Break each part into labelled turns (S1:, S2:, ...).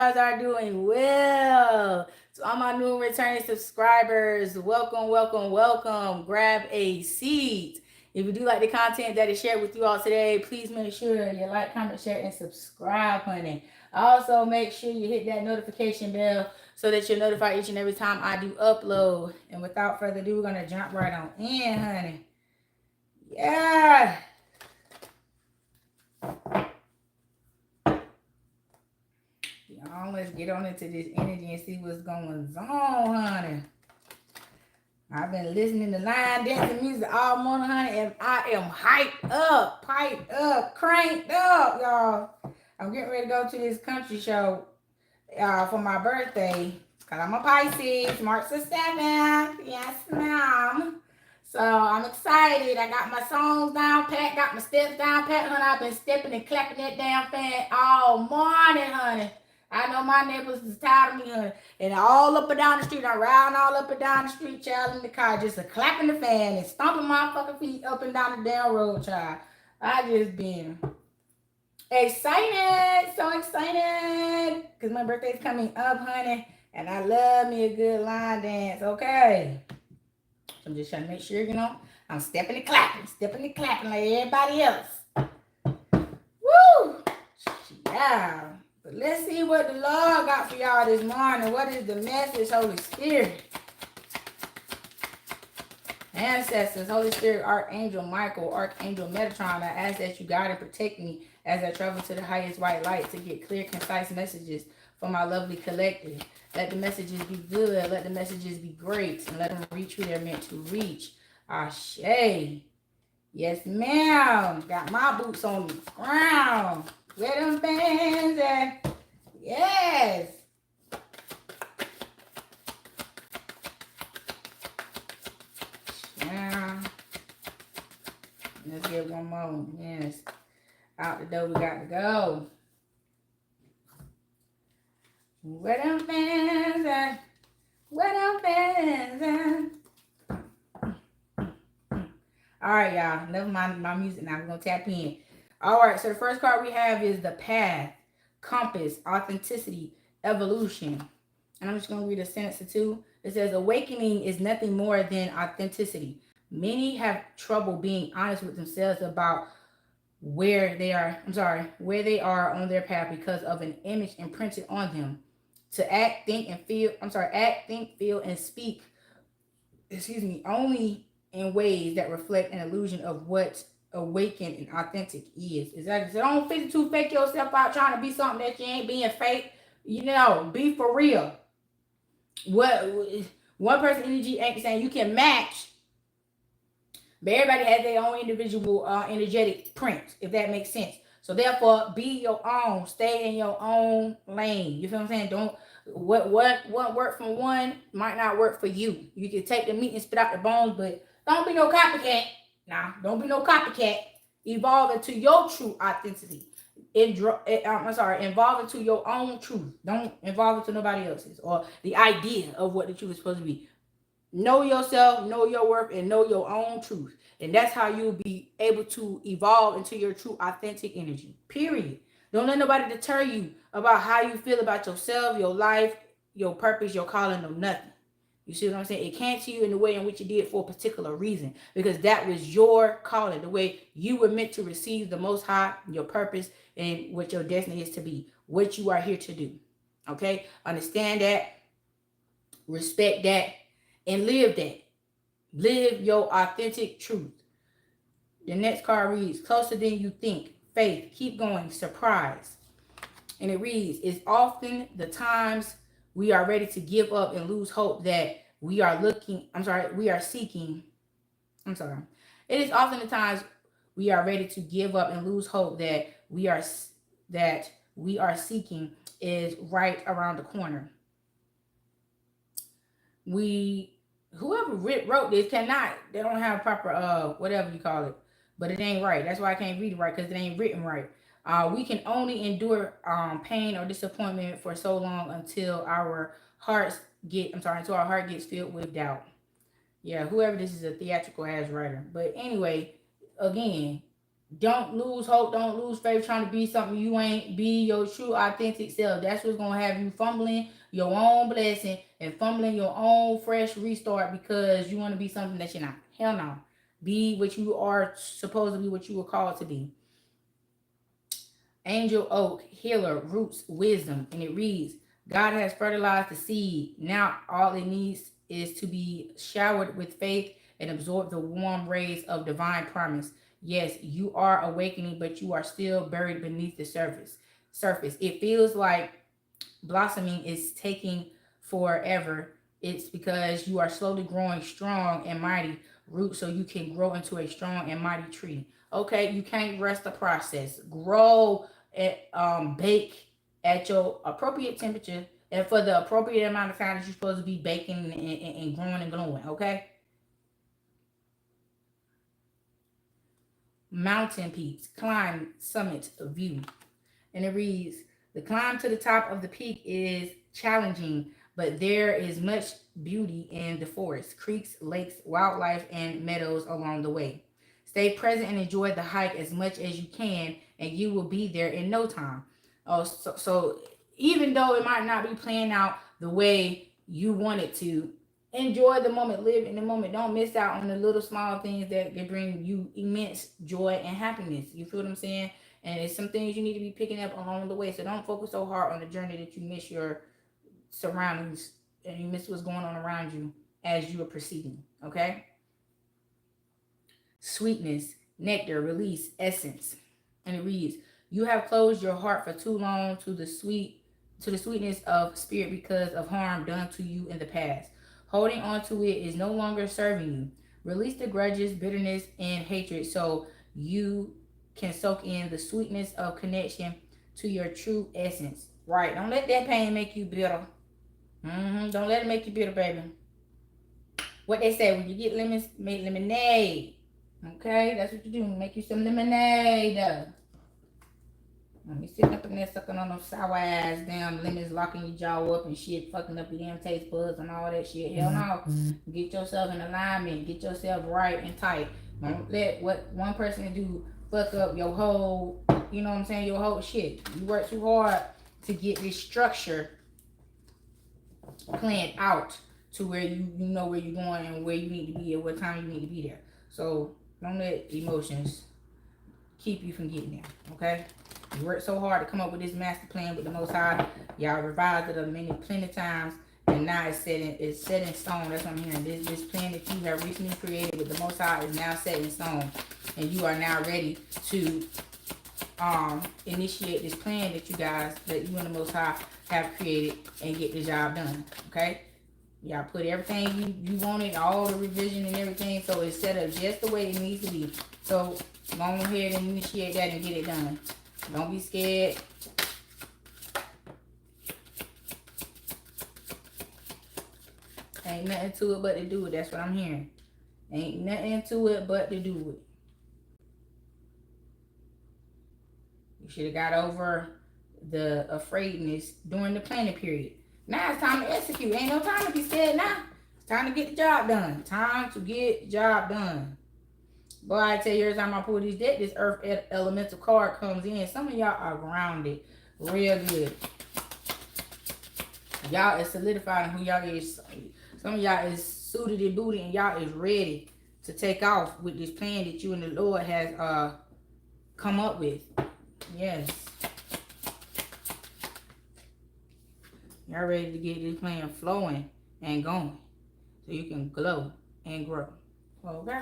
S1: guys are doing well. To all my new and returning subscribers, welcome, welcome, welcome. Grab a seat. If you do like the content that is shared with you all today, please make sure you like, comment, share, and subscribe, honey. Also, make sure you hit that notification bell so that you're notified each and every time I do upload. And without further ado, we're gonna jump right on in, honey. Yeah. Let's get on into this energy and see what's going on, honey. I've been listening to line dancing music all morning, honey, and I am hyped up, cranked up, y'all. I'm getting ready to go to this country show for my birthday. Cause I'm a Pisces, March the 7th. Yes, ma'am. So I'm excited. I got my songs down pat, got my steps down pat, honey. I've been stepping and clapping that damn fan all morning, honey. I know my neighbors is tired of me, honey. And all up and down the street, I'm riding all up and down the street, child, in the car, just a clapping the fan and stomping my fucking feet up and down the damn road, child. I just been excited, so excited, because my birthday's coming up, honey, and I love me a good line dance, okay? So I'm just trying to make sure, I'm stepping and clapping like everybody else. Woo! Yeah. But let's see what the Lord got for y'all this morning. What is the message, Holy Spirit? Ancestors, Holy Spirit, Archangel Michael, Archangel Metatron, I ask that you guide and protect me as I travel to the highest white light to get clear, concise messages from my lovely collective. Let the messages be good, let the messages be great, and let them reach who they're meant to reach. Ashe. Yes, ma'am. Got my boots on the ground. Where them fans at? Yes. Yeah. Let's get one more. Yes. Out the door we got to go. Where them fans at? Where them fans at? All right, y'all. Never mind my music now. We're going to tap in. All right. So the first card we have is the path, compass, authenticity, evolution. And I'm just going to read a sentence or two. It says, awakening is nothing more than authenticity. Many have trouble being honest with themselves about where they are on their path because of an image imprinted on them. To act, think, feel, and speak, only in ways that reflect an illusion of what awakened and authentic is. Exactly. So don't fake yourself out trying to be something that you ain't being fake. Be for real. What one person energy ain't saying you can match, but everybody has their own individual energetic print, if that makes sense. So therefore, be your own. Stay in your own lane. You feel what I'm saying? Don't what work for one might not work for you. You can take the meat and spit out the bones, but don't be no copycat. Nah, don't be no copycat. Evolve into your true authenticity. Involve into your own truth. Don't involve into nobody else's or the idea of what the truth is supposed to be. Know yourself, know your worth, and know your own truth. And that's how you'll be able to evolve into your true authentic energy. Period. Don't let nobody deter you about how you feel about yourself, your life, your purpose, your calling, or nothing. You see what I'm saying? It came to you in the way in which it did for a particular reason, because that was your calling, the way you were meant to receive the Most High, your purpose, and what your destiny is to be, what you are here to do. Okay? Understand that, respect that, and live that. Live your authentic truth. The next card reads, closer than you think, faith, keep going, surprise. And it reads, it's often the times we are ready to give up and lose hope that we are seeking. It is often the times we are ready to give up and lose hope that we are seeking is right around the corner. Whoever wrote this they don't have proper whatever you call it, but it ain't right. That's why I can't read it right, because it ain't written right. We can only endure pain or disappointment for so long until our heart gets filled with doubt. Yeah, whoever this is a theatrical ass writer. But anyway, again, Don't lose hope. Don't lose faith trying to be something you ain't. Be your true, authentic self. That's what's going to have you fumbling your own blessing and fumbling your own fresh restart because you want to be something that you're not. Hell no. Be what you are supposed to be, what you were called to be. Angel Oak, healer, roots, wisdom. And it reads, God has fertilized the seed. Now all it needs is to be showered with faith and absorb the warm rays of divine promise. Yes, you are awakening, but you are still buried beneath the surface. It feels like blossoming is taking forever. It's because you are slowly growing strong and mighty roots so you can grow into a strong and mighty tree. Okay, you can't rest the process. Grow at bake at your appropriate temperature and for the appropriate amount of time that you're supposed to be baking and growing and glowing. Okay, mountain peaks, climb, summit, view. And it reads, the climb to the top of the peak is challenging, but there is much beauty in the forest, creeks, lakes, wildlife, and meadows along the way. Stay present and enjoy the hike as much as you can, and you will be there in no time. Oh, so even though it might not be playing out the way you want it to, enjoy the moment, live in the moment. Don't miss out on the little small things that bring you immense joy and happiness. You feel what I'm saying? And it's some things you need to be picking up along the way. So don't focus so hard on the journey that you miss your surroundings and you miss what's going on around you as you are proceeding. Okay? Sweetness, nectar, release, essence. And it reads, you have closed your heart for too long to the sweetness of spirit because of harm done to you in the past. Holding on to it is no longer serving you. Release the grudges, bitterness, and hatred so you can soak in the sweetness of connection to your true essence. Right. Don't let that pain make you bitter. Don't let it make you bitter, baby. What they say, when you get lemons, make lemonade. Okay, that's what you do. Make you some lemonade. You sitting up in there sucking on those sour ass damn lemons, locking your jaw up and shit, fucking up your damn taste buds and all that shit. Hell no. Get yourself in alignment. Get yourself right and tight. Don't let what one person do fuck up your whole, you know what I'm saying, your whole shit. You work too hard to get this structure planned out to where you know where you're going and where you need to be at what time you need to be there. So don't let emotions keep you from getting there. Okay? You worked so hard to come up with this master plan with the Most High. Y'all revised it plenty times, and now it's set in stone. That's what I'm hearing. This plan that you have recently created with the Most High is now set in stone, and you are now ready to initiate this plan that you and the Most High have created and get the job done. Okay? Y'all put everything you wanted, all the revision and everything, so it's set up just the way it needs to be. So go ahead and initiate that and get it done. Don't be scared. Ain't nothing to it but to do it. That's what I'm hearing. Ain't nothing to it but to do it. You should have got over the afraidness during the planning period. Now it's time to execute. Ain't no time to be scared now. It's time to get the job done. Time to get the job done. Boy, I tell you, every time I pull this deck, this Earth Elemental card comes in. Some of y'all are grounded real good. Y'all is solidifying who y'all is. Some of y'all is suited and booted, and y'all is ready to take off with this plan that you and the Lord has come up with. Yes. Y'all ready to get this plan flowing and going so you can glow and grow. Okay?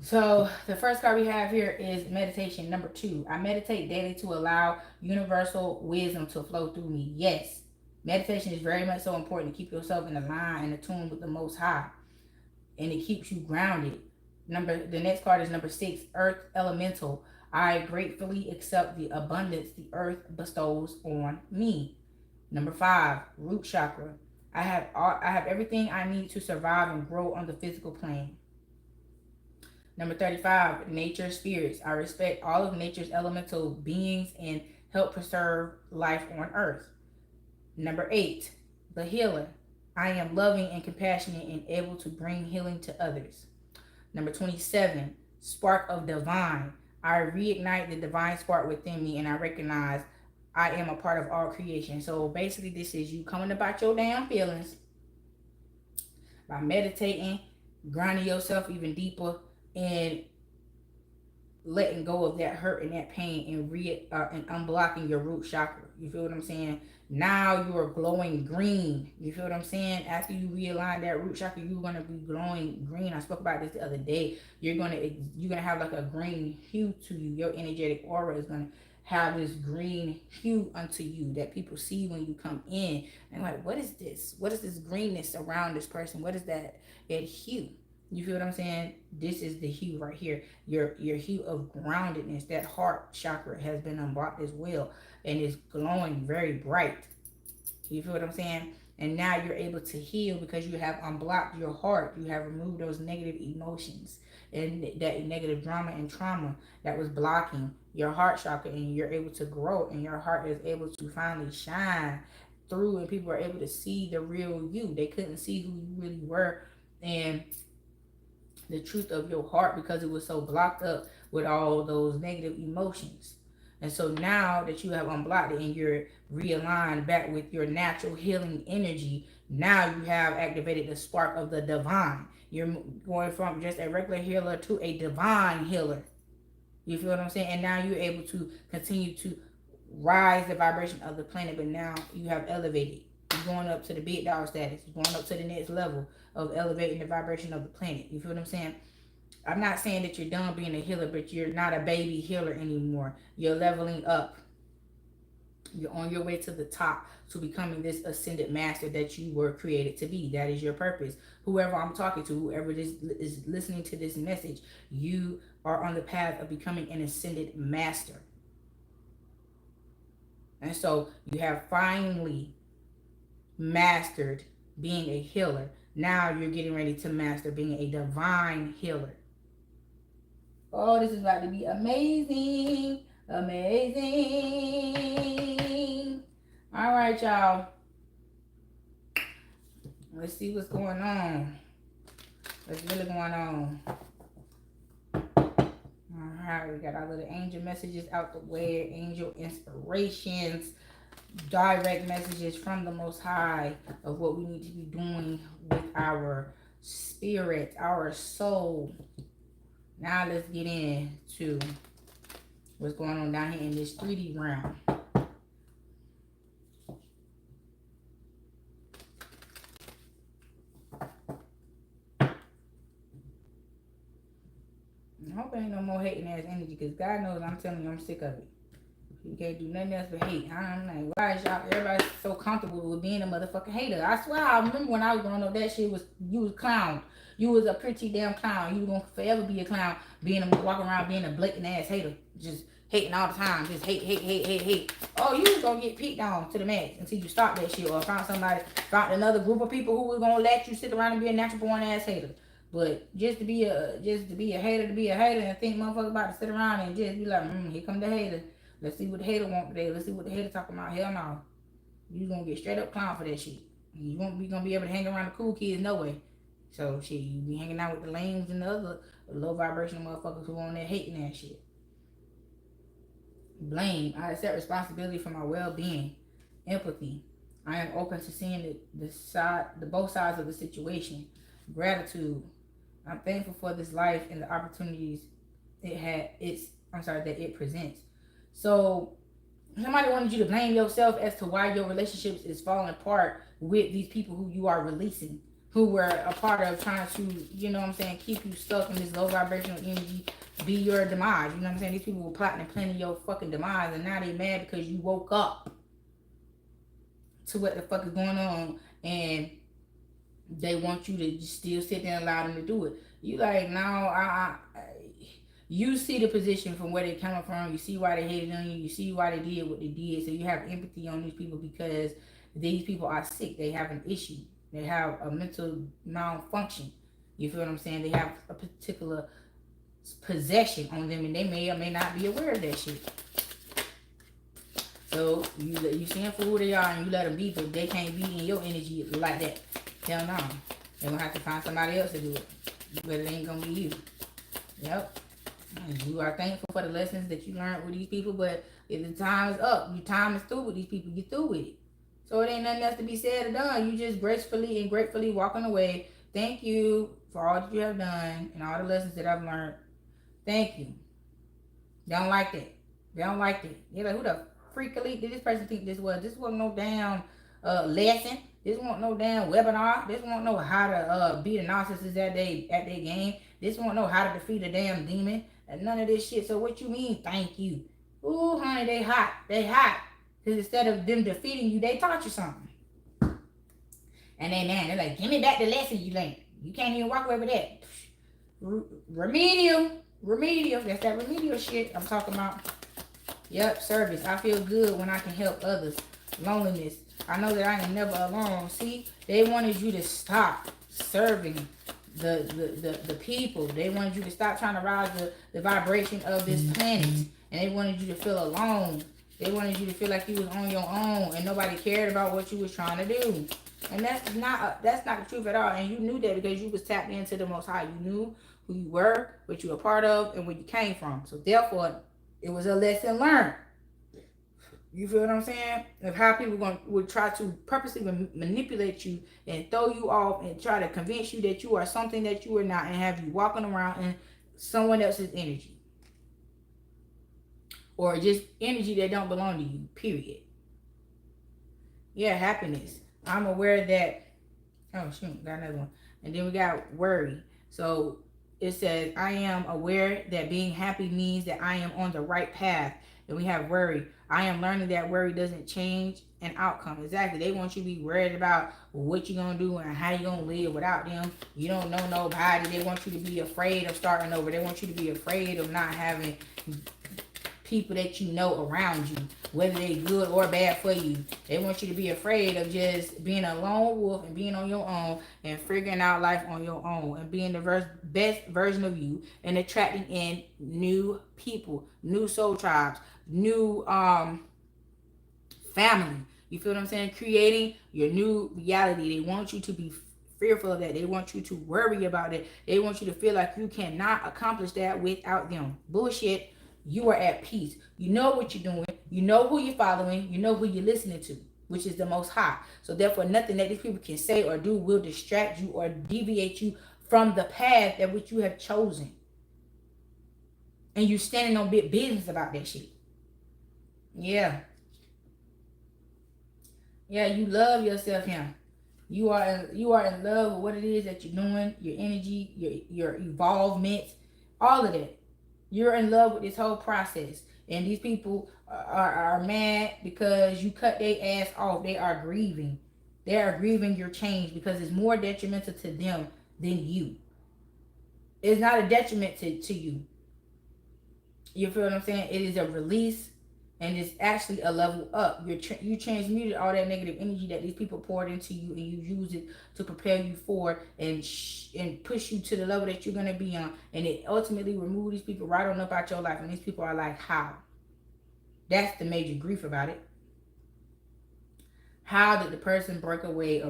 S1: So the first card we have here is meditation number 2. I meditate daily to allow universal wisdom to flow through me. Yes, meditation is very much so important to keep yourself in the line and attuned with the Most High, and it keeps you grounded. The next card is number 6, Earth Elemental. I gratefully accept the abundance the earth bestows on me. Number 5, Root Chakra. I have everything I need to survive and grow on the physical plane. Number 35, nature spirits. I respect all of nature's elemental beings and help preserve life on earth. Number 8, the healer. I am loving and compassionate and able to bring healing to others. Number 27, spark of divine. I reignite the divine spark within me, and I recognize I am a part of all creation. So basically, this is you coming about your damn feelings by meditating, grounding yourself even deeper, and letting go of that hurt and that pain, and unblocking your root chakra. You feel what I'm saying? Now you are glowing green. You feel what I'm saying? After you realign that root chakra, you're gonna be glowing green. I spoke about this the other day. You're gonna have like a green hue to you. Your energetic aura is gonna have this green hue unto you that people see when you come in. And like, what is this? What is this greenness around this person? What is that hue? You feel what I'm saying? This is the hue right here. Your hue of groundedness. That heart chakra has been unblocked as well, and is glowing very bright. You feel what I'm saying? And now you're able to heal because you have unblocked your heart. You have removed those negative emotions and that negative drama and trauma that was blocking your heart chakra, and you're able to grow, and your heart is able to finally shine through, and people are able to see the real you. They couldn't see who you really were, and the truth of your heart, because it was so blocked up with all those negative emotions. And so now that you have unblocked it and you're realigned back with your natural healing energy, now you have activated the spark of the divine. You're going from just a regular healer to a divine healer. You feel what I'm saying? And now you're able to continue to rise the vibration of the planet, but now you have elevated. You're going up to the big dog status. You're going up to the next level of elevating the vibration of the planet. You feel what I'm saying? I'm not saying that you're done being a healer, but you're not a baby healer anymore. You're leveling up. You're on your way to the top to becoming this ascended master that you were created to be. That is your purpose. Whoever I'm talking to, whoever is listening to this message, you are on the path of becoming an ascended master. And so you have finally mastered being a healer. Now you're getting ready to master being a divine healer. Oh, this is about to be amazing. Amazing. All right, y'all. Let's see what's going on. What's really going on. All right, we got our little angel messages out the way. Angel inspirations. Direct messages from the Most High of what we need to be doing with our spirit, our soul. Now let's get into what's going on down here in this 3D realm. I hope there ain't no more hating ass energy, because God knows I'm telling you I'm sick of it. You can't do nothing else but hate. I'm like, why is y'all, everybody so comfortable with being a motherfucking hater? I swear, I remember when I was growing up, that shit was, you was clown. You was a pretty damn clown. You was gonna forever be a clown, walking around being a blatant ass hater. Just hating all the time. Just hate. Oh, you was gonna get picked on to the max until you stop that shit, or found another group of people who was gonna let you sit around and be a natural born ass hater. But just to be a hater, and think motherfuckers about to sit around and just be like, here come the hater. Let's see what the hater want today. Let's see what the hater talking about. Hell no. You gonna get straight up clown for that shit. You won't be gonna be able to hang around the cool kids no way. So shit, you be hanging out with the lames and the other low vibrational motherfuckers who on there hating that shit. Blame. I accept responsibility for my well-being. Empathy. I am open to seeing the both sides of the situation. Gratitude. I'm thankful for this life and the opportunities that it presents. So somebody wanted you to blame yourself as to why your relationships is falling apart with these people who you are releasing, who were a part of trying to, you know what I'm saying, keep you stuck in this low vibrational energy, be your demise. You know what I'm saying? These people were plotting and planning your fucking demise, and now they mad because you woke up to what the fuck is going on, and they want you to still sit there and allow them to do it. You like, no, you see the position from where they're coming from. You see why they hated on you. You see why they did what they did. So you have empathy on these people because these people are sick. They have an issue. They have a mental malfunction. You feel what I'm saying? They have a particular possession on them, and they may or may not be aware of that shit. So you see them for who they are, and you let them be, but they can't be in your energy like that. Hell no. They're going to have to find somebody else to do it. But it ain't going to be you. Yep. You are thankful for the lessons that you learned with these people, but if the time is up, your time is through with these people, you're through with it. So it ain't nothing else to be said or done. You just gracefully and gratefully walking away. Thank you for all that you have done and all the lessons that I've learned. Thank you. They don't like that. They don't like that. They're like, who the freak elite did this person think this was? This wasn't no damn lesson. This wasn't no damn webinar. This won't know how to beat a narcissist at their game. This won't know how to defeat a damn demon. And none of this shit. So what you mean, thank you? Ooh, honey, they hot. They hot. Because instead of them defeating you, they taught you something. And they man, they're like, give me back the lesson you learned. You can't even walk away with that. Remedial. That's that remedial shit I'm talking about. Yep, service. I feel good when I can help others. Loneliness. I know that I ain't never alone. See, they wanted you to stop serving the people. They wanted you to stop trying to rise the vibration of this planet. And they wanted you to feel alone. They wanted you to feel like you was on your own and nobody cared about what you was trying to do. And that's not the truth at all. And you knew that because you was tapped into the Most High. You knew who you were, what you were a part of, and where you came from. So therefore, it was a lesson learned. You feel what I'm saying? Of how people would try to purposely manipulate you and throw you off and try to convince you that you are something that you are not and have you walking around in someone else's energy. Or just energy that don't belong to you, period. Yeah, happiness. I'm aware that, oh shoot, got another one. And then we got worry. So it says, I am aware that being happy means that I am on the right path. And we have worry. I am learning that worry doesn't change an outcome. Exactly. They want you to be worried about what you're going to do and how you're going to live without them. You don't know nobody. They want you to be afraid of starting over. They want you to be afraid of not having people that you know around you, whether they good or bad for you. They want you to be afraid of just being a lone wolf and being on your own and figuring out life on your own and being the best version of you and attracting in new people, new soul tribes, new family. You feel what I'm saying? Creating your new reality. They want you to be fearful of that. They want you to worry about it. They want you to feel like you cannot accomplish that without them. Bullshit. You are at peace. You know what you're doing. You know who you're following. You know who you're listening to, which is the Most High. So therefore, nothing that these people can say or do will distract you or deviate you from the path that which you have chosen. And you standing on big business about that shit. Yeah. Yeah, you love yourself here. You are in love with what it is that you're doing, your energy, your evolvement, all of that. You're in love with this whole process. And these people are mad because you cut their ass off. They are grieving. They are grieving your change because it's more detrimental to them than you. It's not a detriment to you. You feel what I'm saying? It is a release and it's actually a level up. You transmuted all that negative energy that these people poured into you, and you use it to prepare you for and push you to the level that you're gonna be on, and it ultimately remove these people right on up out your life. And these people are like, how? That's the major grief about it. How did the person break away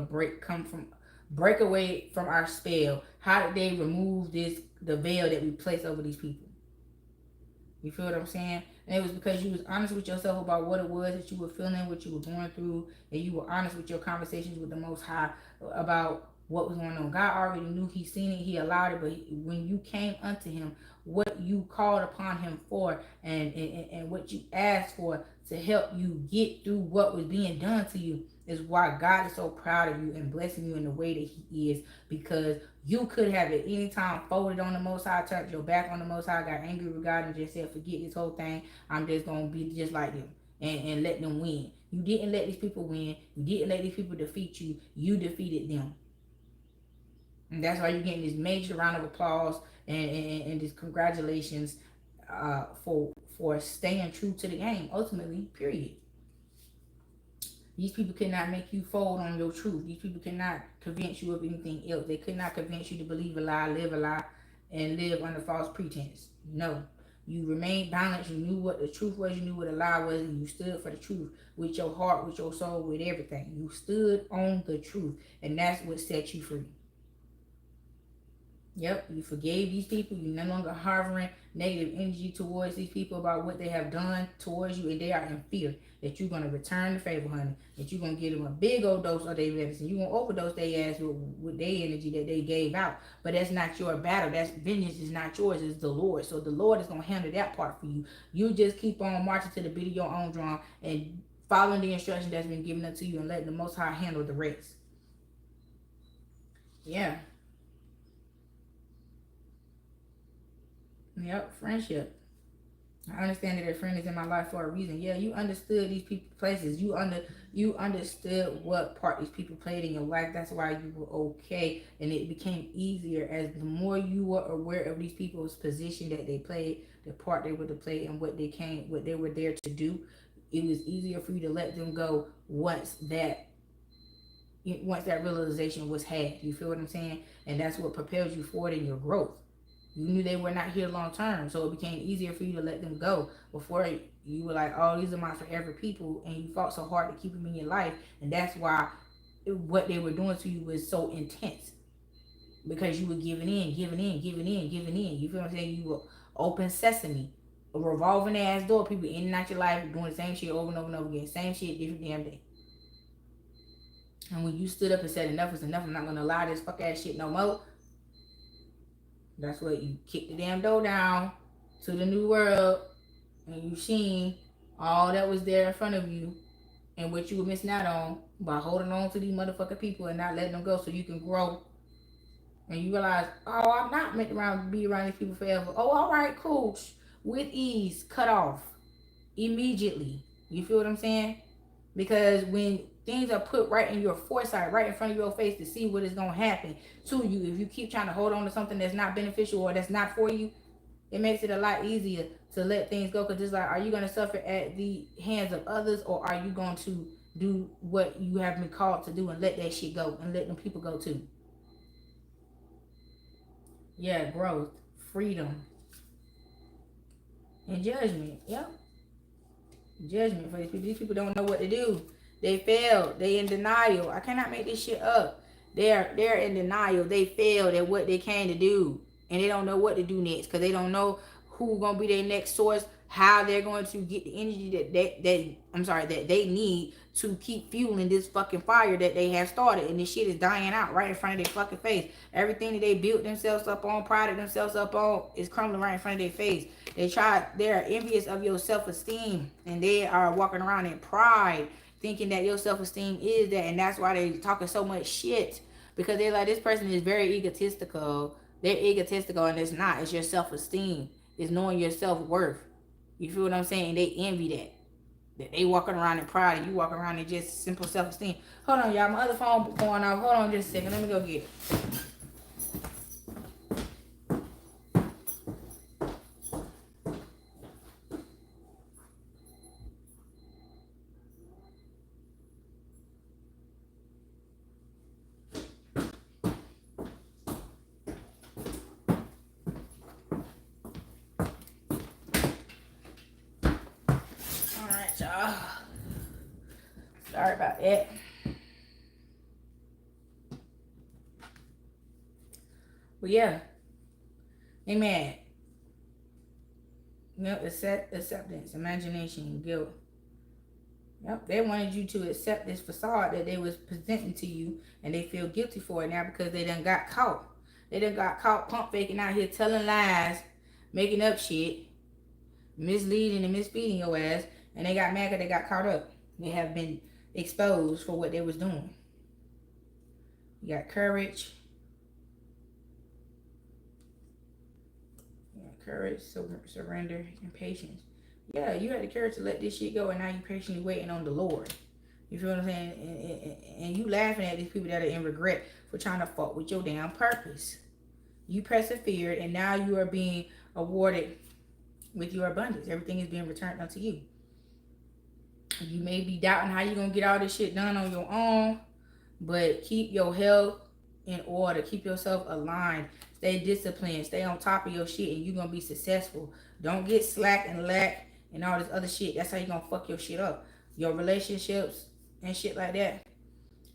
S1: from our spell? How did they remove the veil that we place over these people? You feel what I'm saying? And it was because you was honest with yourself about what it was that you were feeling, what you were going through, and you were honest with your conversations with the Most High about what was going on. God already knew. He seen it. He allowed it. But when you came unto him, what you called upon him for and what you asked for to help you get through what was being done to you is why God is so proud of you and blessing you in the way that he is, because you could have at any time folded on the Most High, turned your back on the Most High, got angry with God and just said, forget this whole thing. I'm just going to be just like them and let them win. You didn't let these people win. You didn't let these people defeat you. You defeated them. And that's why you're getting this major round of applause and this congratulations for staying true to the game, ultimately, period. These people cannot make you fold on your truth. These people cannot convince you of anything else. They could not convince you to believe a lie, live a lie, and live under false pretense. No. You remained balanced. You knew what the truth was. You knew what a lie was. And you stood for the truth with your heart, with your soul, with everything. You stood on the truth. And that's what set you free. Yep, you forgave these people. You're no longer harboring negative energy towards these people about what they have done towards you, and they are in fear that you're gonna return the favor, honey. That you're gonna give them a big old dose of their medicine. You're gonna overdose their ass with their energy that they gave out. But that's not your battle. That's vengeance is not yours. It's the Lord. So the Lord is gonna handle that part for you. You just keep on marching to the beat of your own drum and following the instruction that's been given unto you, and letting the Most High handle the rest. Yeah. Yep. Friendship. I understand that a friend is in my life for a reason. Yeah, you understood these people places. You understood what part these people played in your life. That's why you were okay, and it became easier as the more you were aware of these people's position that they played, the part they were to play, and what they were there to do. It was easier for you to let them go once that realization was had. You feel what I'm saying? And that's what propels you forward in your growth. You knew they were not here long term, so it became easier for you to let them go. Before you were like, oh, these are my forever people, and you fought so hard to keep them in your life, and that's why what they were doing to you was so intense, because you were giving in, giving in, giving in, giving in. You feel what I'm saying? You were open sesame, a revolving ass door. People in and out your life doing the same shit over and over and over again, same shit, different damn day. And when you stood up and said enough is enough, I'm not gonna allow this fuck ass shit no more. That's what you kick the damn door down to the new world, and you seen all that was there in front of you and what you were missing out on by holding on to these motherfucking people and not letting them go so you can grow. And you realize, oh, I'm not meant to be around these people forever. Oh, all right, cool. With ease, cut off immediately. You feel what I'm saying? Because when things are put right in your foresight, right in front of your face to see what is going to happen to you, if you keep trying to hold on to something that's not beneficial or that's not for you, it makes it a lot easier to let things go. Because it's like, are you going to suffer at the hands of others, or are you going to do what you have been called to do and let that shit go and let them people go too? Yeah, growth, freedom, and judgment. Yep. Judgment for these people. These people don't know what to do. They failed. They in denial. I cannot make this shit up. They're in denial. They failed at what they came to do, and they don't know what to do next because they don't know who gonna be their next source, how they're going to get the energy that they need to keep fueling this fucking fire that they have started, and this shit is dying out right in front of their fucking face. Everything that they built themselves up on, prided themselves up on, is crumbling right in front of their face. They're envious of your self-esteem, and they are walking around in pride, thinking that your self-esteem is that, and that's why they talking so much shit, because they're like, this person is very egotistical. They're egotistical, and it's not. It's your self-esteem. It's knowing your self-worth. You feel what I'm saying? They envy that. That they walking around in pride and you walking around in just simple self-esteem. Hold on, y'all. My other phone going off. Hold on just a second. Let me go get it. Sorry about that. But yeah. Amen. Yep, acceptance, imagination, guilt. Yep, they wanted you to accept this facade that they was presenting to you, and they feel guilty for it now because they done got caught. They done got caught pump faking out here, telling lies, making up shit, misleading and misfeeding your ass, and they got mad because they got caught up. They have been exposed for what they was doing. You got courage. You got courage, surrender, and patience. Yeah, you had the courage to let this shit go, and now you patiently waiting on the Lord. You feel what I'm saying? And you laughing at these people that are in regret for trying to fuck with your damn purpose. You persevered, and now you are being awarded with your abundance. Everything is being returned unto you. You may be doubting how you're going to get all this shit done on your own, but keep your health in order. Keep yourself aligned. Stay disciplined. Stay on top of your shit, and you're going to be successful. Don't get slack and lack and all this other shit. That's how you're going to fuck your shit up. Your relationships and shit like that.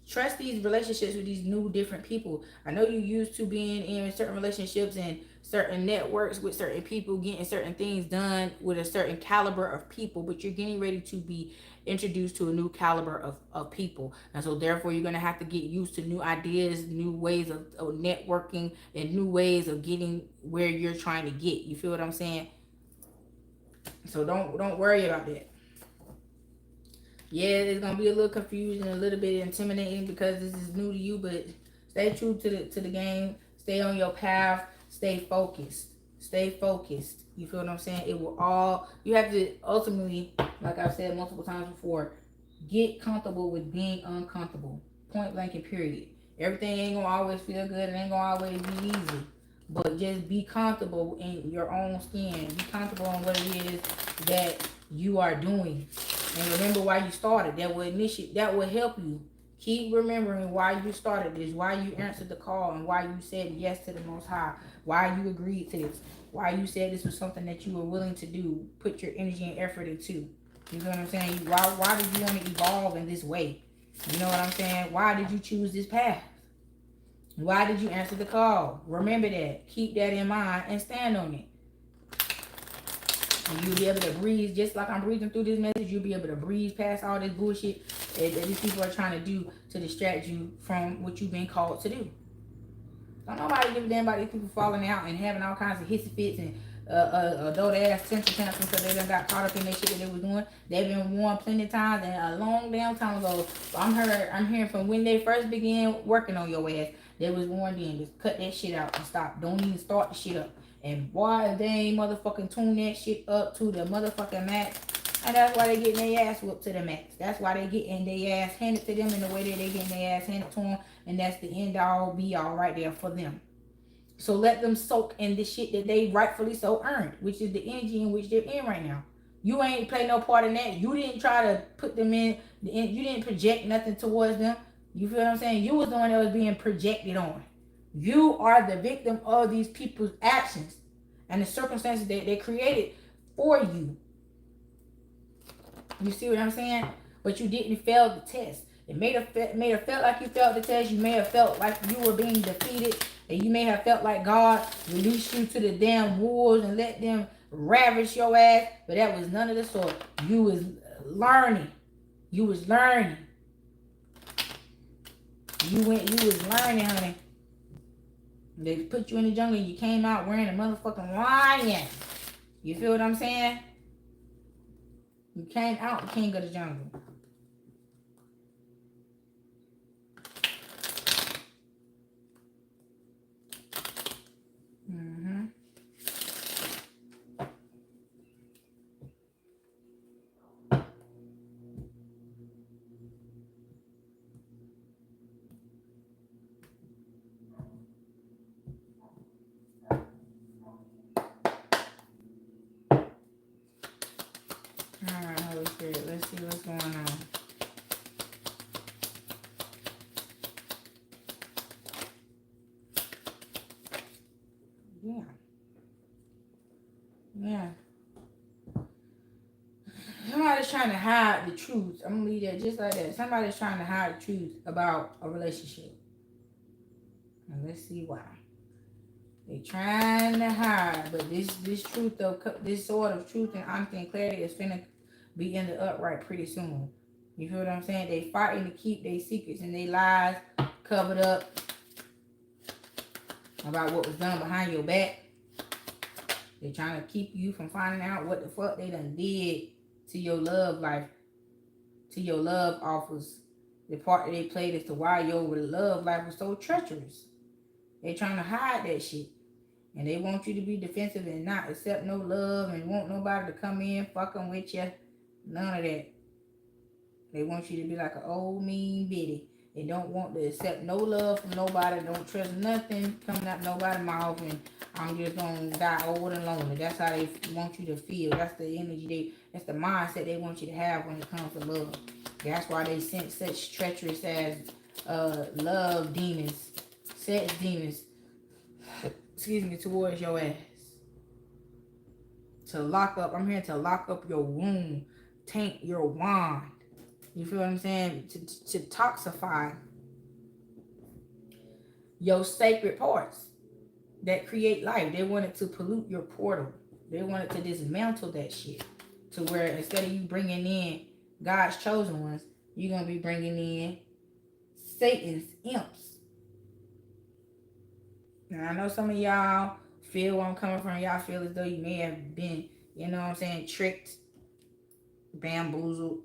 S1: trust these relationships with these new different people. I know you used to being in certain relationships and certain networks with certain people, getting certain things done with a certain caliber of people, but you're getting ready to be introduced to a new caliber of people. And so therefore you're going to have to get used to new ideas, new ways of networking, and new ways of getting where you're trying to get. You feel what I'm saying? So don't worry about that. Yeah, it's gonna be a little confusing, a little bit intimidating because this is new to you, but stay true to the game. Stay on your path. Stay focused. Stay focused. You feel what I'm saying? It will all, you have to ultimately, like I've said multiple times before, get comfortable with being uncomfortable. Point blank and period. Everything ain't gonna always feel good. It ain't gonna always be easy. But just be comfortable in your own skin. Be comfortable in what it is that you are doing. And remember why you started. That will initiate, that will help you. Keep remembering why you started this, why you answered the call, and why you said yes to the Most High, why you agreed to this, why you said this was something that you were willing to do, put your energy and effort into. You know what I'm saying? Why did you want to evolve in this way? You know what I'm saying? Why did you choose this path? Why did you answer the call? Remember that. Keep that in mind and stand on it. And you'll be able to breathe, just like I'm breathing through this message, you'll be able to breathe past all this bullshit that these people are trying to do to distract you from what you've been called to do. Don't nobody give a damn about these people falling out and having all kinds of hissy fits and adult ass temper tantrums because they done got caught up in that shit that they was doing. They've been warned plenty of times and a long damn time ago. So I'm hearing from when they first began working on your ass, they was warned then, just cut that shit out and stop. Don't even start the shit up. And why they ain't motherfucking tune that shit up to the motherfucking max. And that's why they getting their ass whooped to the max. That's why they getting their ass handed to them in the way that they getting their ass handed to them. And that's the end all be all right there for them. So let them soak in the shit that they rightfully so earned, which is the energy in which they're in right now. You ain't play no part in that. You didn't try to put them in. You didn't project nothing towards them. You feel what I'm saying? You was the one that was being projected on. You are the victim of these people's actions and the circumstances that they created for you. You see what I'm saying? But you didn't fail the test. It may have felt like you failed the test. You may have felt like you were being defeated. And you may have felt like God released you to the damn wolves and let them ravish your ass. But that was none of the sort. You was learning. You was learning. You was learning, honey. They put you in the jungle and you came out wearing a motherfucking lion. You feel what I'm saying? You came out the king of the jungle. Mm-hmm. All right, Holy Spirit, let's see what's going on. Yeah. Somebody's trying to hide the truth. I'm gonna leave that just like that. Somebody's trying to hide the truth about a relationship. And let's see why. They trying to hide, but this truth though, this sort of truth and honesty and clarity is finna be in the upright pretty soon. You feel what I'm saying? They fighting to keep their secrets and their lies covered up about what was done behind your back. They trying to keep you from finding out what the fuck they done did to your love life, to your love offers. The part that they played as to why your love life was so treacherous. They trying to hide that shit. And they want you to be defensive and not accept no love and want nobody to come in fucking with you. None of that. They want you to be like an old mean bitty. They don't want to accept no love from nobody. Don't trust nothing coming out nobody's mouth. And I'm just going to die old and lonely. That's how they want you to feel. That's the energy. That's the mindset they want you to have when it comes to love. That's why they sent such treacherous as love demons, sex demons, towards your ass. To lock up, I'm here to lock up your womb, taint your wand. You feel what I'm saying? To toxify your sacred parts that create life. They wanted to pollute your portal. They wanted to dismantle that shit to where instead of you bringing in God's chosen ones, you're going to be bringing in Satan's imps. Now, I know some of y'all feel where I'm coming from. Y'all feel as though you may have been, you know what I'm saying, tricked, bamboozled.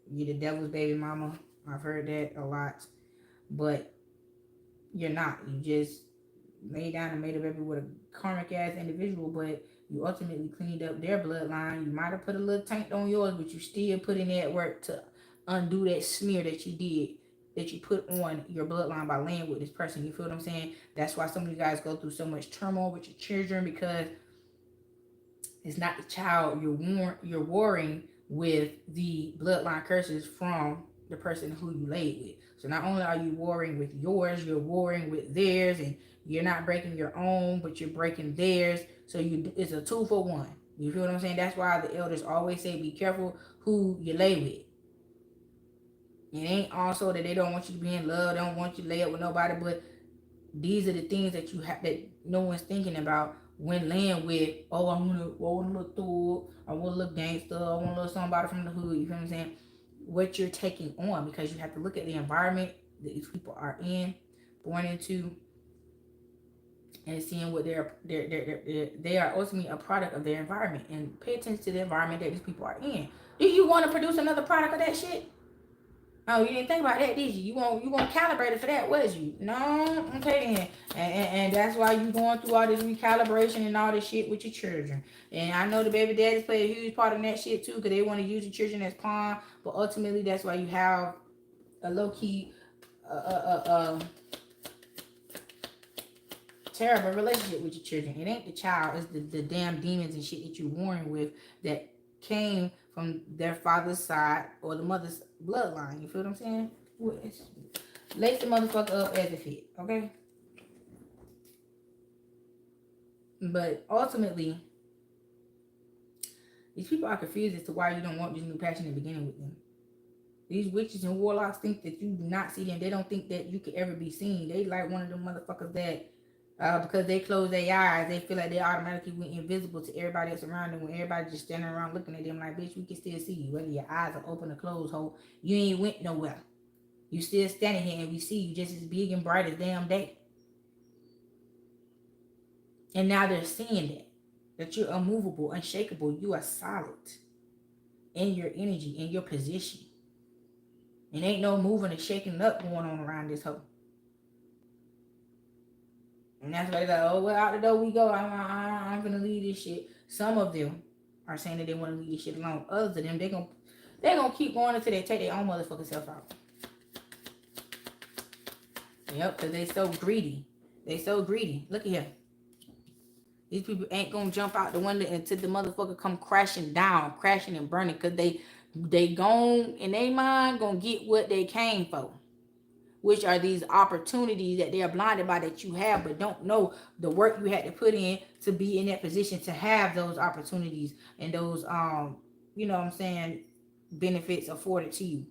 S1: You're the devil's baby mama. I've heard that a lot. But you're not. You just laid down and made a baby with a karmic ass individual, but you ultimately cleaned up their bloodline. You might have put a little taint on yours, but you still put in that work to undo that smear that you did, that you put on your bloodline by laying with this person. You feel what I'm saying? That's why some of you guys go through so much turmoil with your children, because it's not the child. You're warring with the bloodline curses from the person who you laid with. So not only are you warring with yours, you're warring with theirs, and you're not breaking your own, but you're breaking theirs. So it's a 2 for 1. You feel what I'm saying? That's why the elders always say be careful who you lay with. It ain't also that they don't want you to be in love, they don't want you to lay up with nobody, but these are the things that you have that no one's thinking about when laying with. Oh, I want to look thug, I want to look gangster, I want to look somebody from the hood. You feel what I'm saying? What you're taking on, because you have to look at the environment that these people are in, born into, and seeing what they are ultimately a product of their environment, and pay attention to the environment that these people are in. Do you want to produce another product of that shit? Oh, you didn't think about that, did you? You want calibrated for that, was you? No, okay then. And that's why you going through all this recalibration and all this shit with your children. And I know the baby daddies play a huge part in that shit too, because they want to use your children as pawn. But ultimately, that's why you have a low key, terrible relationship with your children. It ain't the child, it's the damn demons and shit that you're warring with that came from their father's side or the mother's bloodline. You feel what I'm saying? Lace the motherfucker up as it fit, okay? But ultimately, these people are confused as to why you don't want this new passion in the beginning with them. These witches and warlocks think that you do not see them. They don't think that you could ever be seen. They like one of them motherfuckers that because they close their eyes, they feel like they automatically went invisible to everybody else around them. When everybody just standing around looking at them like, bitch, we can still see you. Whether your eyes are open or closed, ho, you ain't went nowhere. You still standing here and we see you just as big and bright as damn day. And now they're seeing that you're unmovable, unshakable. You are solid in your energy, in your position. And ain't no moving and shaking up going on around this hoe. And that's why they're like, oh, well, out the door we go. I'm gonna leave this shit. Some of them are saying that they want to leave this shit alone. Others of them, they're gonna keep going until they take their own motherfucking self out. Yep, because they so greedy. They so greedy. Look at here. These people ain't gonna jump out the window until the motherfucker come crashing down, crashing and burning, because they gon' in their mind gonna get what they came for, which are these opportunities that they are blinded by that you have, but don't know the work you had to put in to be in that position to have those opportunities and those you know what I'm saying, benefits afforded to you.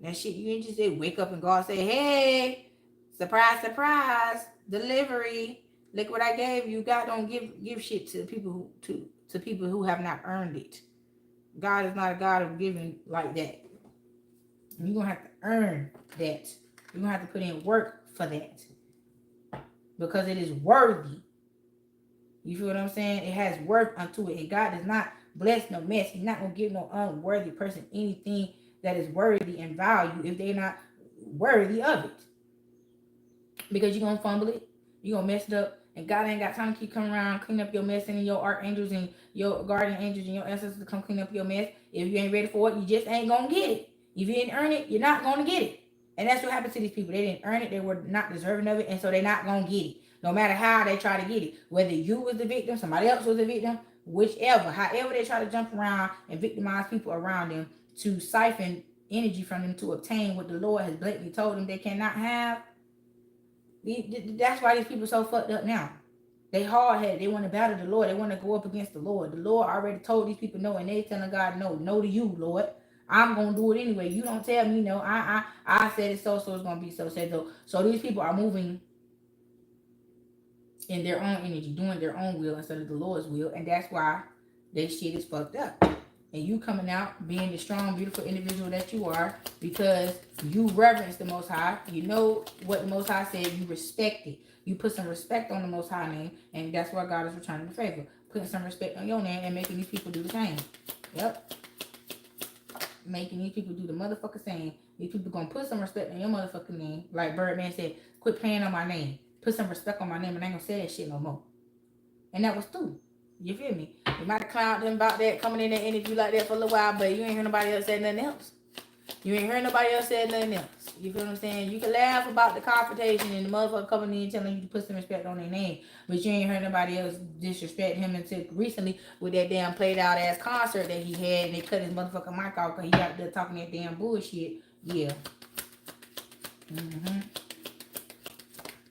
S1: That shit, you ain't just say wake up and God say, hey, surprise, surprise, delivery. Look what I gave you. God don't give shit to people to people who have not earned it. God is not a God of giving like that. You're gonna have to earn that. You're gonna have to put in work for that. Because it is worthy. You feel what I'm saying? It has worth unto it. And God does not bless no mess. He's not gonna give no unworthy person anything that is worthy and value if they're not worthy of it. Because you're gonna fumble it, you're gonna mess it up, and God ain't got time to keep coming around, clean up your mess, and your archangels and your guardian angels and your ancestors to come clean up your mess. If you ain't ready for it, you just ain't gonna get it. If you didn't earn it, you're not gonna get it. And that's what happened to these people. They didn't earn it, they were not deserving of it, and so they're not gonna get it. No matter how they try to get it. Whether you was the victim, somebody else was the victim, whichever, however they try to jump around and victimize people around them to siphon energy from them to obtain what the Lord has blatantly told them they cannot have. That's why these people are so fucked up now. They hard-headed. They want to battle the Lord. They want to go up against the Lord. The Lord already told these people no, and they telling God no. No to you, Lord. I'm gonna do it anyway. You don't tell me no. I said it so it's gonna be so. Said so. So these people are moving in their own energy, doing their own will instead of the Lord's will, and that's why their shit is fucked up. And you coming out being the strong, beautiful individual that you are because you reverence the Most High. You know what the Most High said. You respect it. You put some respect on the Most High name, and that's why God is returning the favor. Putting some respect on your name and making these people do the same. Yep. Making these people do the motherfucker same. These people gonna put some respect on your motherfucking name. Like Birdman said, quit playing on my name. Put some respect on my name and I ain't gonna say that shit no more. And that was true. You feel me? You might have clowned them about that, coming in that interview like that for a little while, but you ain't hear nobody else say nothing else. You ain't heard nobody else say nothing else. You feel what I'm saying? You can laugh about the confrontation and the motherfucker coming in telling you to put some respect on their name, but you ain't heard nobody else disrespect him until recently with that damn played out ass concert that he had and they cut his motherfucking mic off because he out there talking that damn bullshit. Yeah. Mm-hmm.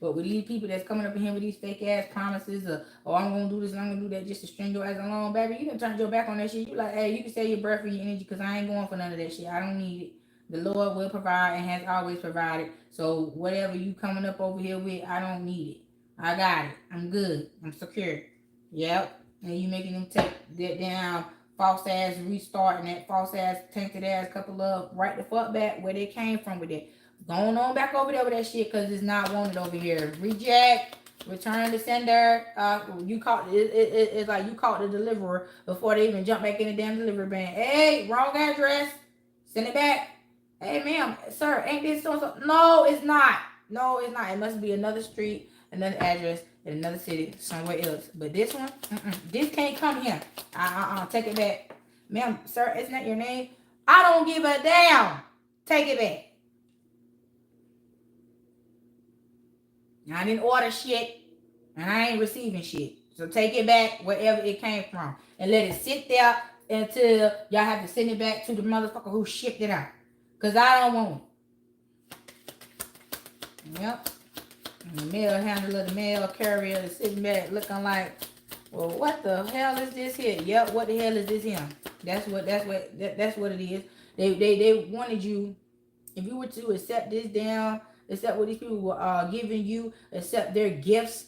S1: But with these people that's coming up in here with these fake ass promises of, oh, I'm gonna do this and I'm gonna do that just to string your ass along, baby, you done turned your back on that shit. You like, hey, you can save your breath for your energy because I ain't going for none of that shit. I don't need it. The Lord will provide and has always provided. So whatever you coming up over here with, I don't need it. I got it. I'm good. I'm secure. Yep. And you making them take that down false ass restart and that false ass tainted ass couple of right the fuck back where they came from with that. Going on back over there with that shit because it's not wanted over here. Reject, return to sender. You caught it's like you caught the deliverer before they even jump back in the damn delivery van. Hey, wrong address. Send it back. Hey, ma'am, sir, ain't this so? No, it's not. No, it's not. It must be another street, another address, in another city, somewhere else. But this one, this can't come here. Take it back, ma'am, sir. Isn't that your name? I don't give a damn. Take it back. I didn't order shit, and I ain't receiving shit. So take it back wherever it came from, and let it sit there until y'all have to send it back to the motherfucker who shipped it out. Cause I don't want it. Yep. And the mail handler, the mail carrier is sitting back looking like, well, what the hell is this here? Yep, what the hell is this here? That's what it is. They wanted you, if you were to accept this down, accept what these people were giving you, accept their gifts,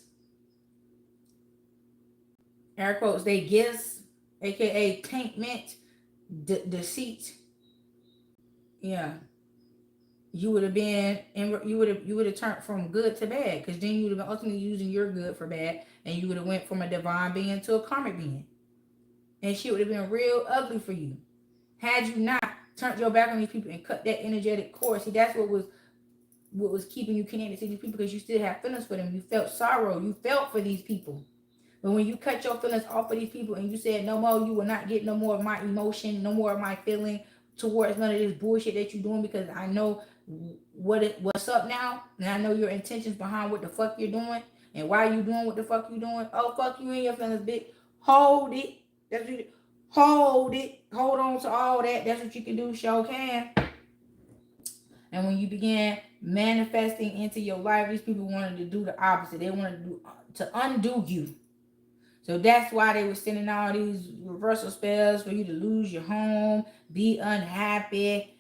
S1: air quotes, they gifts, aka taintment, deceit. Yeah, you would have been, and you would have turned from good to bad, because then you would have been ultimately using your good for bad, and you would have went from a divine being to a karmic being, and shit would have been real ugly for you had you not turned your back on these people and cut that energetic cord. See, that's what was keeping you connected to these people, because you still have feelings for them. You felt sorrow, you felt for these people. But when you cut your feelings off of these people and you said no more, you will not get no more of my emotion, no more of my feeling towards none of this bullshit that you're doing, because I know what's up now, and I know your intentions behind what the fuck you're doing and why you doing what the fuck you doing. Oh, fuck you and your feelings, bitch. Hold it. That's what hold it. Hold on to all that. That's what you can do. Show can. And when you began manifesting into your life, these people wanted to do the opposite. They wanted to undo you. So that's why they were sending all these reversal spells for you to lose your home, be unhappy,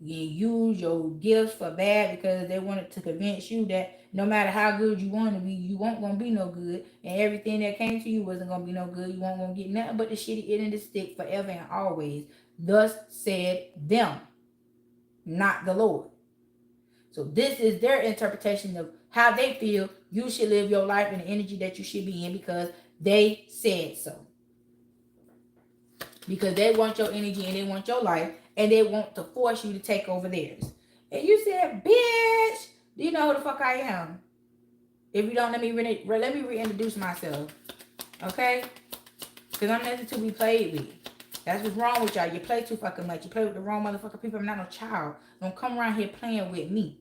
S1: use your gifts for bad, because they wanted to convince you that no matter how good you want to be, you weren't going to be no good. And everything that came to you wasn't going to be no good. You weren't going to get nothing but the shitty end of the stick forever and always. Thus said them, not the Lord. So this is their interpretation of how they feel you should live your life and the energy that you should be in, because they said so. Because they want your energy and they want your life, and they want to force you to take over theirs. And you said, bitch, do you know who the fuck I am? If you don't, let me reintroduce myself. Okay? Because I'm nothing to be played with. That's what's wrong with y'all. You play too fucking much. You play with the wrong motherfucking people. I'm not no child. Don't come around here playing with me.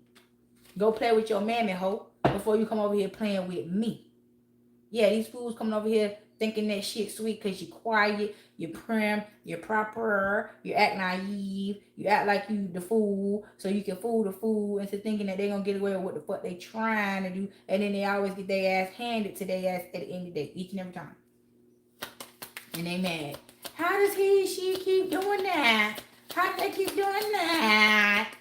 S1: Go play with your mammy hoe before you come over here playing with me. Yeah, these fools coming over here thinking that shit sweet because you're quiet, you're prim, you're proper, you act naive, you act like you the fool, so you can fool the fool into thinking that they're going to get away with what the fuck they trying to do, and then they always get their ass handed to their ass at the end of the day, each and every time. And they mad. How does she keep doing that? How they keep doing that?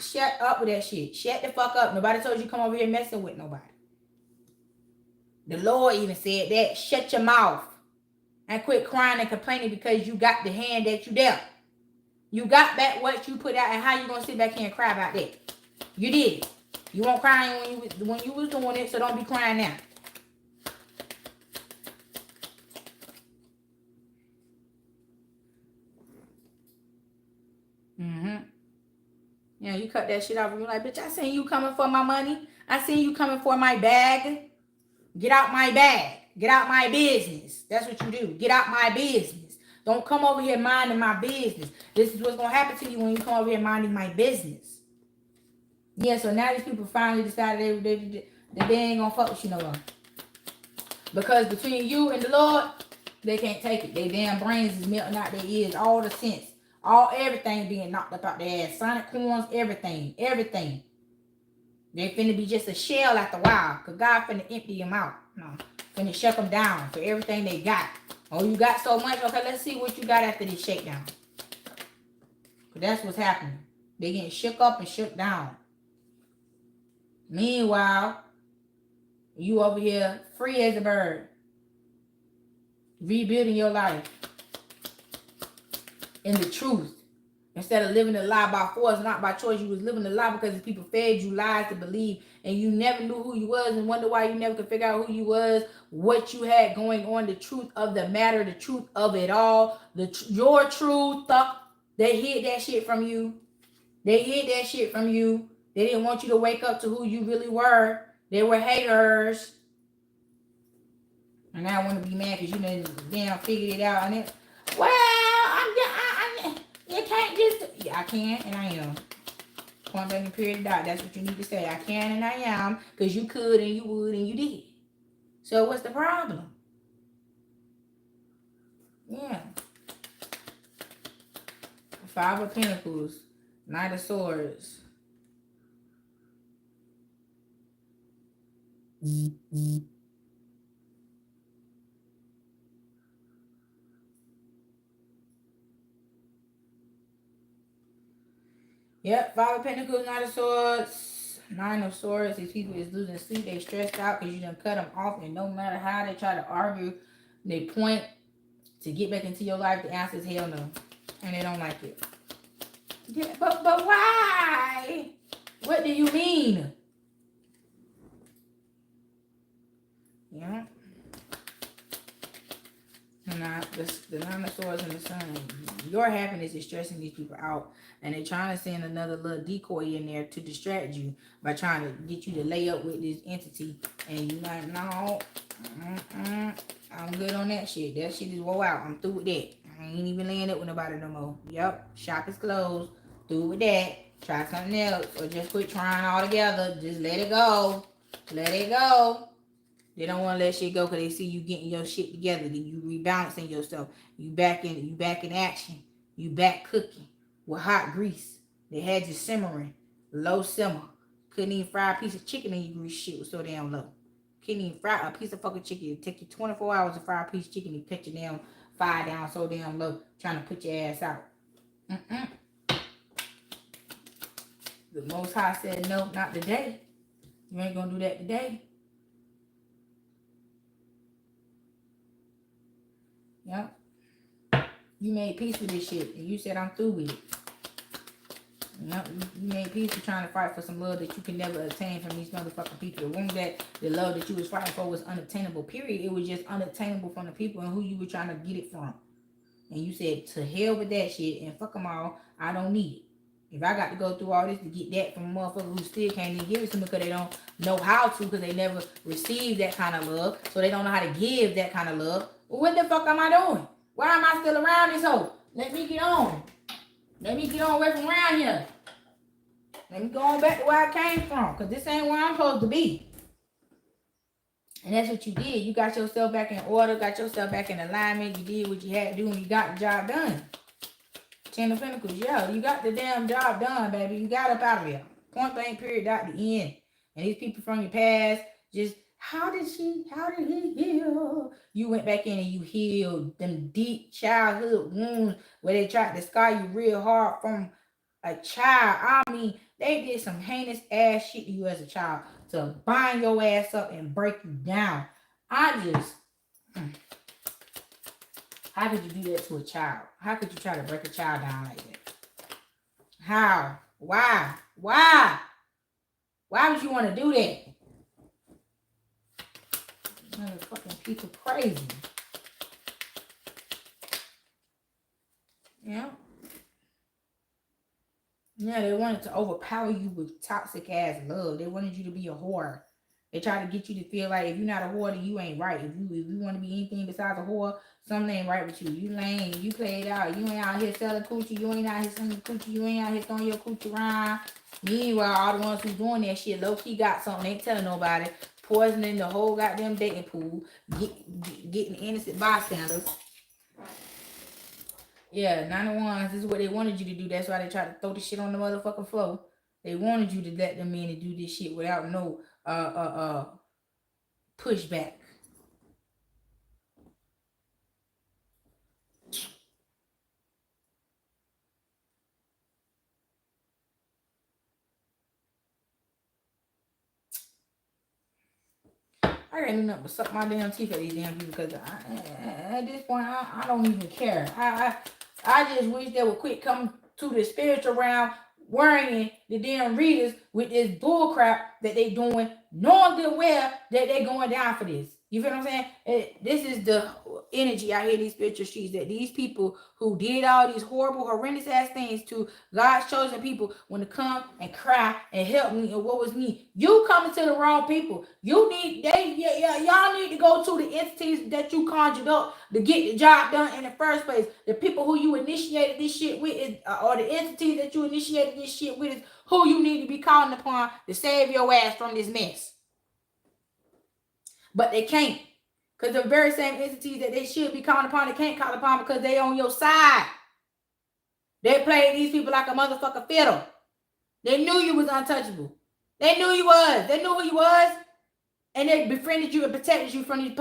S1: Shut up with that shit. Shut the fuck up. Nobody told you come over here messing with nobody. The Lord even said that. Shut your mouth. And quit crying and complaining because you got the hand that you dealt. You got back what you put out, and how you gonna sit back here and cry about that? You did. You weren't crying when you was doing it, so don't be crying now. Yeah, you cut that shit off and you're like, bitch, I seen you coming for my money. I seen you coming for my bag. Get out my bag. Get out my business. That's what you do. Get out my business. Don't come over here minding my business. This is what's going to happen to you when you come over here minding my business. Yeah, so now these people finally decided they ain't going to fuck with you no more. Because between you and the Lord, they can't take it. Their damn brains is melting out their ears. All the sense. Everything being knocked up out their ass. Sonic horns, everything. Everything. They finna be just a shell after a while. Because God finna empty them out. No. Finna shut them down for everything they got. Oh, you got so much? Okay, let's see what you got after this shakedown. Because that's what's happening. They getting shook up and shook down. Meanwhile, you over here free as a bird. Rebuilding your life. In the truth. Instead of living a lie by force, not by choice, you was living a lie because the people fed you lies to believe, and you never knew who you was, and wonder why you never could figure out who you was, what you had going on, the truth of the matter, the truth of it all, your truth. They hid that shit from you. They hid that shit from you. They didn't want you to wake up to who you really were. They were haters. And now I want to be mad because you done damn figured it out. And it, well, you can't just... Yeah, I can and I am. Point blank period dot. That's what you need to say. I can and I am. Because you could and you would and you did. So what's the problem? Yeah. Five of Pentacles. Knight of Swords. Yep, Five of Pentacles, Knight of Swords, Nine of Swords. These people is losing sleep. They stressed out because you done cut them off, and no matter how they try to argue, they point to get back into your life. The answer is hell no, and they don't like it. Yeah, but why? What do you mean? Yeah. And the Nine of Swords and the Sun. Your happiness is stressing these people out. And they're trying to send another little decoy in there to distract you by trying to get you to lay up with this entity. And you're like, no, I'm good on that shit. That shit is woe out. I'm through with that. I ain't even laying up with nobody no more. Yep, shop is closed. Through with that. Try something else. Or just quit trying all together. Just let it go. Let it go. They don't want to let shit go because they see you getting your shit together. Then you rebalancing yourself. You back in action. You back cooking with hot grease. They had you simmering. Low simmer. Couldn't even fry a piece of chicken and your grease shit was so damn low. Couldn't even fry a piece of fucking chicken. It take you 24 hours to fry a piece of chicken and cut your damn fire down so damn low. Trying to put your ass out. The Most High said, no, not today. You ain't gonna do that today. Yep. You made peace with this shit. And you said, I'm through with it. Yep. You made peace with trying to fight for some love that you can never attain from these motherfucking people. It wasn't that the love that you was fighting for was unattainable, period. It was just unattainable from the people and who you were trying to get it from. And you said, to hell with that shit and fuck them all. I don't need it. If I got to go through all this to get that from a motherfucker who still can't even give it to me because they don't know how to, because they never received that kind of love, so they don't know how to give that kind of love. Well, what the fuck am I doing? Why am I still around this hoe? Let me get on. Let me get on away from around here. Let me go on back to where I came from, because this ain't where I'm supposed to be. And that's what you did. You got yourself back in order, got yourself back in alignment. You did what you had to do, and you got the job done. Ten of Pentacles, yeah, you got the damn job done, baby. You got up out of there. Point blank period, dot the end. And these people from your past just How did he heal? You went back in and you healed them deep childhood wounds where they tried to scar you real hard from a child. I mean, they did some heinous ass shit to you as a child to bind your ass up and break you down. How could you do that to a child? How could you try to break a child down like that? How? Why? Why would you want to do that? Motherfucking people crazy. Yeah. Yeah, they wanted to overpower you with toxic ass love. They wanted you to be a whore. They tried to get you to feel like if you're not a whore, then you ain't right. If you want to be anything besides a whore, something ain't right with you. You lame. You played out. You ain't out here selling coochie. You ain't out here selling coochie. You ain't out here throwing your coochie around. Meanwhile, all the ones who's doing that shit low-key got something. Ain't telling nobody. Poisoning the whole goddamn dating pool. Getting innocent bystanders. Yeah, 91s. This is what they wanted you to do. That's why they tried to throw the shit on the motherfucking floor. They wanted you to let them in and do this shit without no pushback. I can't do nothing but suck my damn teeth at these damn people because at this point I don't even care. I just wish they would quit coming to the spiritual realm worrying the damn readers with this bull crap that they doing, knowing good well that they going down for this. You feel what I'm saying? This is the energy I hear these spiritual streets, that these people who did all these horrible, horrendous ass things to God's chosen people want to come and cry and help me. And what was me? You coming to the wrong people. You need y'all need to go to the entities that you conjured up to get the job done in the first place. The people who you initiated this shit with is, or the entities that you initiated this shit with is who you need to be calling upon to save your ass from this mess. But they can't. Because the very same entities that they should be calling upon, they can't call upon because they on your side. They played these people like a motherfucking fiddle. They knew you was untouchable. They knew you was. They knew who you was. And they befriended you and protected you from these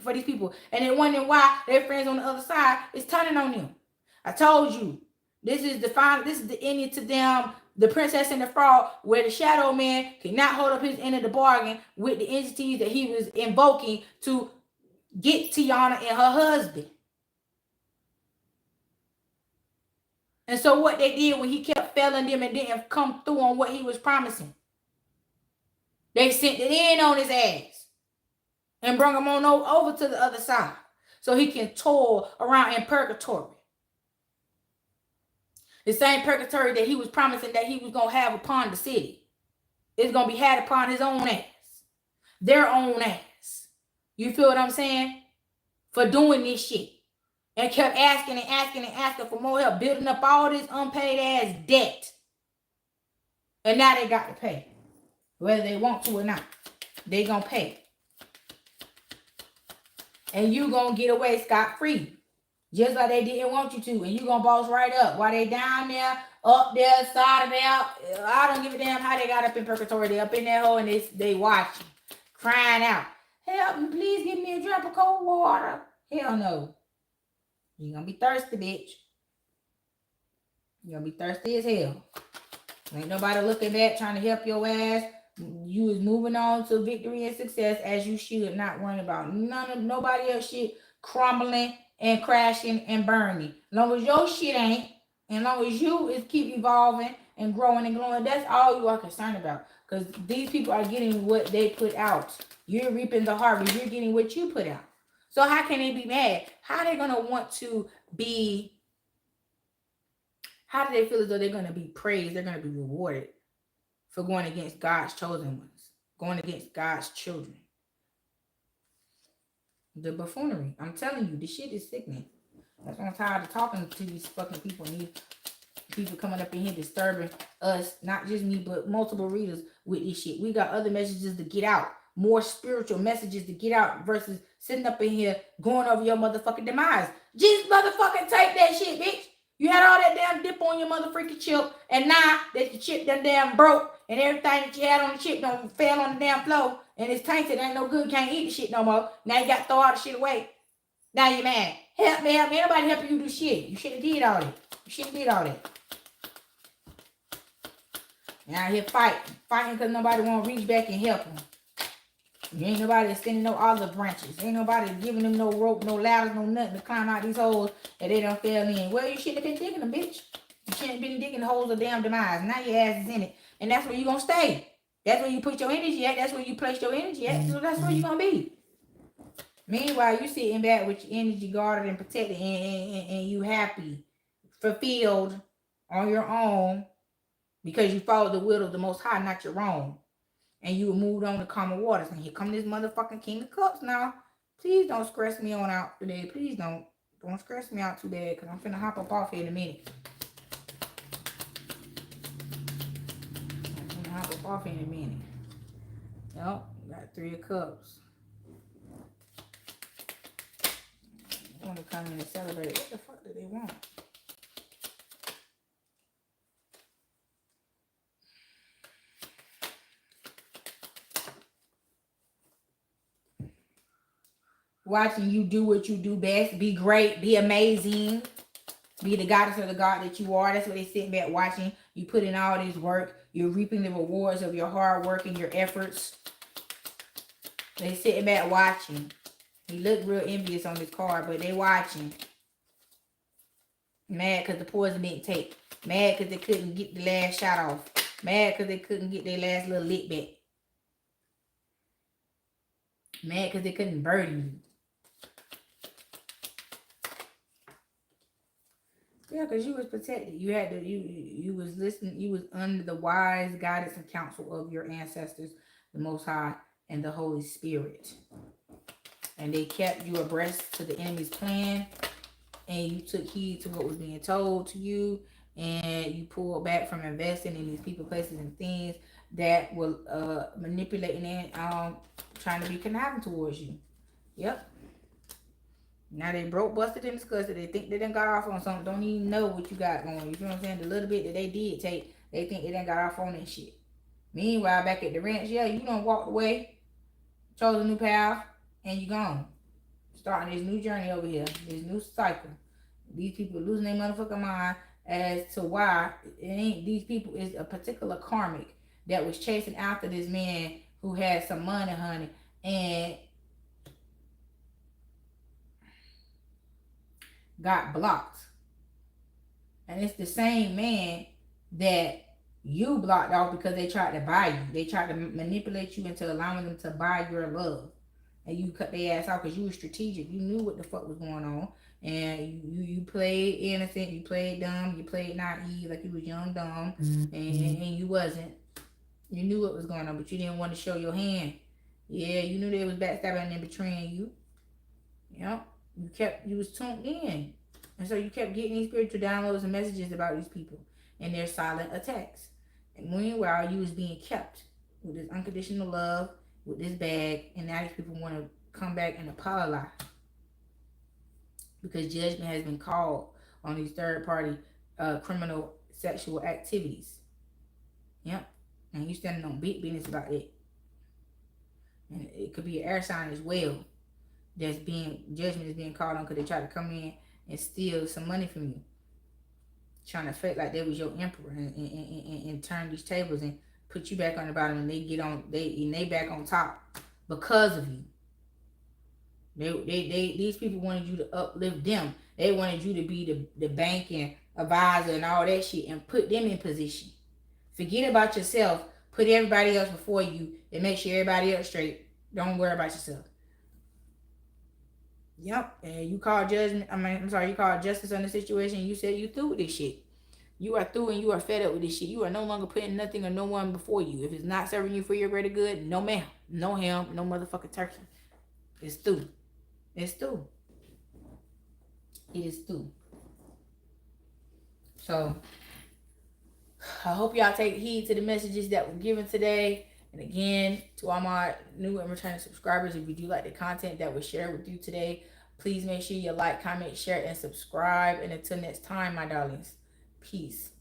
S1: for these people. And they wondering why their friends on the other side is turning on them. I told you. This is the ending to them. The Princess and the Frog, where the Shadow Man cannot hold up his end of the bargain with the entities that he was invoking to get Tiana and her husband. And so what they did when he kept failing them and didn't come through on what he was promising, they sent it in on his ass and brought him on over to the other side so he can toil around in purgatory. The same purgatory that he was promising that he was going to have upon the city. It's going to be had upon his own ass. Their own ass. You feel what I'm saying? For doing this shit. And kept asking and asking and asking for more help. Building up all this unpaid ass debt. And now they got to pay. Whether they want to or not. They going to pay. And you going to get away scot-free. Just like they didn't want you to. And you gonna boss right up. While they down there, up there, side of out. I don't give a damn how they got up in purgatory. They up in that hole and they watching. Crying out. Help me, please give me a drop of cold water. Hell no. You're gonna be thirsty, bitch. You're gonna be thirsty as hell. Ain't nobody looking back trying to help your ass. You is moving on to victory and success as you should. Not worrying about nobody else shit crumbling and crashing and burning. As long as your shit ain't, and as long as you is keep evolving and growing and glowing, that's all you are concerned about. Because these people are getting what they put out. You're reaping the harvest. You're getting what you put out. So how can they be mad? How are they going to want to be, how do they feel as though they're going to be praised, they're going to be rewarded for going against God's chosen ones, going against God's children? The buffoonery. I'm telling you, this shit is sickening. That's why I'm tired of talking to these fucking people and these people coming up in here disturbing us, not just me, but multiple readers with this shit. We got other messages to get out, more spiritual messages to get out versus sitting up in here going over your motherfucking demise. Just motherfucking take that shit, bitch. You had all that damn dip on your motherfucking chip, and now that the chip done damn broke and everything that you had on the chip done fell on the damn floor, And it's tainted. Ain't no good. Can't eat the shit no more. Now you got to throw all the shit away. Now you're mad. Help me, help me. Ain't nobody helping you do shit. You shouldn't have did all that. You shouldn't have did all that. Now here fighting because nobody want to reach back and help them. Ain't nobody extending no olive branches. Ain't nobody giving them no rope, no ladders, no nothing to climb out these holes that they don't fell in. Well, you shouldn't have been digging them, bitch. You shouldn't have been digging the holes of damn demise. Now your ass is in it. And that's where you going to stay. That's where you put your energy at. That's where you place your energy at. So that's where you going to be. Meanwhile, you sitting back with your energy guarded and protected and you happy, fulfilled on your own because you followed the will of the Most High, not your own. And you moved on to calmer waters. And here come this motherfucking King of Cups now. Please don't stress me on out today. Please don't. Don't stress me out too bad because I'm finna hop up off here in a minute. I'm finna hop up off here in a minute. Yep, got 3 of Cups. I want to come in and celebrate. What the fuck do they want? Watching you do what you do best. Be great. Be amazing. Be the goddess or the god that you are. That's what they sitting back watching. You put in all this work. You're reaping the rewards of your hard work and your efforts. They sitting back watching. He looked real envious on this card, but they watching. Mad because the poison didn't take. Mad because they couldn't get the last shot off. Mad because they couldn't get their last little lick back. Mad because they couldn't burden you. Yeah, because you was protected. You had to, you was listening, you was under the wise guidance and counsel of your ancestors, the Most High, and the Holy Spirit. And they kept you abreast to the enemy's plan. And you took heed to what was being told to you. And you pulled back from investing in these people, places, and things that were manipulating and trying to be conniving towards you. Yep. Now they broke, busted, and disgusted. They think they done got off on something. Don't even know what you got going. You feel what I'm saying? The little bit that they did take, they think they done got off on that shit. Meanwhile, back at the ranch, yeah, you done walked away, chose a new path, and you gone. Starting this new journey over here, this new cycle. These people are losing their motherfucking mind as to why it ain't these people. Is a particular karmic that was chasing after this man who had some money, honey, and got blocked. And it's the same man that you blocked off because they tried to buy you. They tried to manipulate you into allowing them to buy your love. And you cut their ass off because you were strategic. You knew what the fuck was going on. And you played innocent. You played dumb. You played naive like you was young, dumb. Mm-hmm. And you wasn't. You knew what was going on, but you didn't want to show your hand. Yeah, you knew they was backstabbing and betraying you. Yep. You was tuned in. And so you kept getting these spiritual downloads and messages about these people and their silent attacks. And meanwhile, you was being kept with this unconditional love, with this bag, and now these people want to come back and apologize. Because judgment has been called on these third-party criminal sexual activities. Yep. And you standing on big business about it. And it could be an air sign as well. Judgment is being called on because they try to come in and steal some money from you. Trying to fake like they was your emperor and turn these tables and put you back on the bottom, and they back on top because of you. These people wanted you to uplift them. They wanted you to be the banking advisor and all that shit and put them in position. Forget about yourself. Put everybody else before you and make sure everybody else straight. Don't worry about yourself. Yep. And you called judgment. You called justice on the situation. And you said you through with this shit. You are through and you are fed up with this shit. You are no longer putting nothing or no one before you. If it's not serving you for your greater good, no ma'am, no ham, no motherfucking turkey. It's through. It's through. It is through. So I hope y'all take heed to the messages that were given today. And again, to all my new and returning subscribers, if you do like the content that was shared with you today, please make sure you like, comment, share, and subscribe. And until next time, my darlings, peace.